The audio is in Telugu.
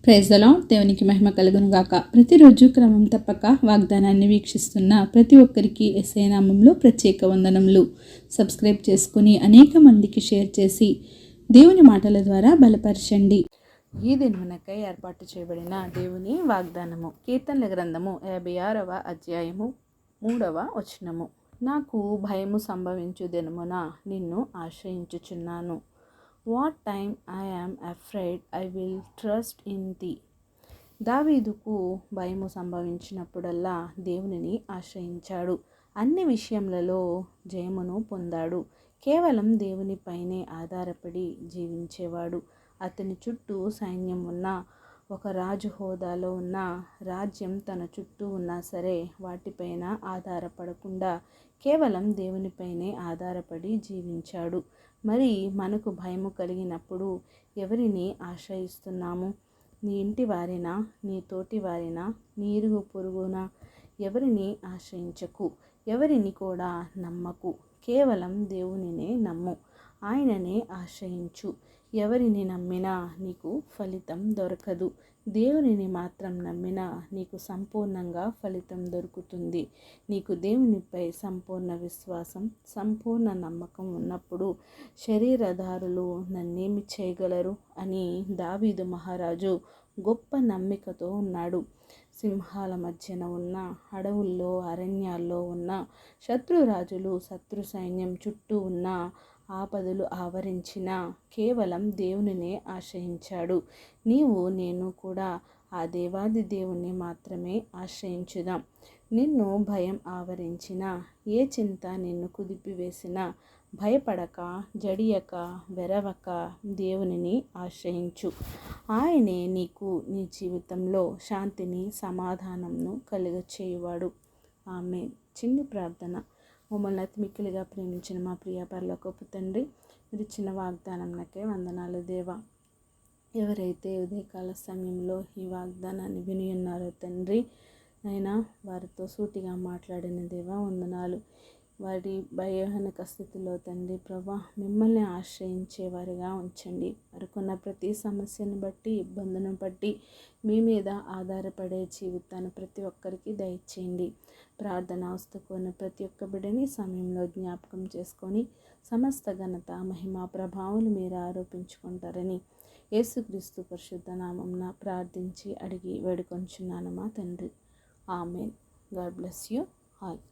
Praise the lord. దేవునికి మహిమ కలుగును గాక. ప్రతిరోజు క్రమం తప్పక వాగ్దానాన్ని వీక్షిస్తున్న ప్రతి ఒక్కరికి యేసయ్య నామములో ప్రత్యేక వందనములు. సబ్స్క్రైబ్ చేసుకుని అనేక మందికి షేర్ చేసి దేవుని మాటల ద్వారా బలపరచండి. ఈ దినమునకై ఏర్పాటు చేయబడిన దేవుని వాగ్దానము, కీర్తనల గ్రంథము 56వ అధ్యాయము 3వ వచనము. నాకు భయము సంభవించు దినమున నిన్ను ఆశ్రయించుచున్నాను. What time I am afraid I will trust in thee. దావీదుకు భయము సంభవించినప్పుడల్లా దేవునిని ఆశ్రయించాడు. అన్ని విషయములలో జయమును పొందాడు. కేవలం దేవునిపైనే ఆధారపడి జీవించేవాడు. అతని చుట్టూ సైన్యం ఉన్నా, ఒక రాజు హోదాలో ఉన్న, రాజ్యం తన చుట్టూ ఉన్నా సరే వాటిపైన ఆధారపడకుండా కేవలం దేవునిపైనే ఆధారపడి జీవించాడు. మరి మనకు భయము కలిగినప్పుడు ఎవరిని ఆశ్రయిస్తున్నాము? నీ ఇంటి వారినా, నీ తోటి వారినా, నీ ఇరుగు పొరుగునా? ఎవరిని ఆశ్రయించకు, ఎవరిని కూడా నమ్మకు. కేవలం దేవునినే నమ్ము, ఆయననే ఆశ్రయించు. ఎవరిని నమ్మినా నీకు ఫలితం దొరకదు. దేవునిని మాత్రం నమ్మినా నీకు సంపూర్ణంగా ఫలితం దొరుకుతుంది. నీకు దేవునిపై సంపూర్ణ విశ్వాసం, సంపూర్ణ నమ్మకం ఉన్నప్పుడు శరీరధారులు నన్నేమి చేయగలరు అని దావీదు మహారాజు గొప్ప నమ్మికతో ఉన్నాడు. సింహాల మధ్యన ఉన్న, అడవుల్లో అరణ్యాల్లో ఉన్న, శత్రురాజులు శత్రు సైన్యం చుట్టూ ఉన్న, ఆపదలు ఆవరించిన కేవలం దేవునినే ఆశ్రయించాడు. నీవు నేను కూడా ఆ దేవాది దేవుణ్ణి మాత్రమే ఆశ్రయించుదాం. నిన్ను భయం ఆవరించిన, ఏ చింత నిన్ను కుదిపివేసిన భయపడక, జడియక, వెరవక దేవునిని ఆశ్రయించు. ఆయనే నీకు నీ జీవితంలో శాంతిని, సమాధానంను కలుగచేయువాడు. ఆమేన్. చిన్ని ప్రార్థన. మమ్మల్ని అతి మిక్కిలిగా ప్రేమించిన మా ప్రియ పరలోకపు తండ్రి, మీరు ఇచ్చిన వాగ్దానంకే వందనాలు దేవా. ఎవరైతే ఉదయకాల సమయంలో ఈ వాగ్దానాన్ని విని ఉన్నారో తండ్రి, అయినా వారితో సూటిగా మాట్లాడిన దేవా వందనాలు. వారి భయానక స్థితిలో తండ్రి ప్రభా మిమ్మల్ని ఆశ్రయించేవారిగా ఉంచండి. వారికున్న ప్రతి సమస్యను బట్టి, ఇబ్బందును బట్టి మీ మీద ఆధారపడే జీవితాన్ని ప్రతి ఒక్కరికి దయచేయండి. ప్రార్థన వస్తుకున్న ప్రతి ఒక్క బిడ్డని సమయంలో జ్ఞాపకం చేసుకొని సమస్త ఘనత, మహిమ, ప్రభావాలు మీరు ఆరోపించుకుంటారని యేసుక్రీస్తు పరిశుద్ధ నామమున ప్రార్థించి అడిగి వేడుకొంచున్నాను మా తండ్రి. ఆమేన్. God bless you all.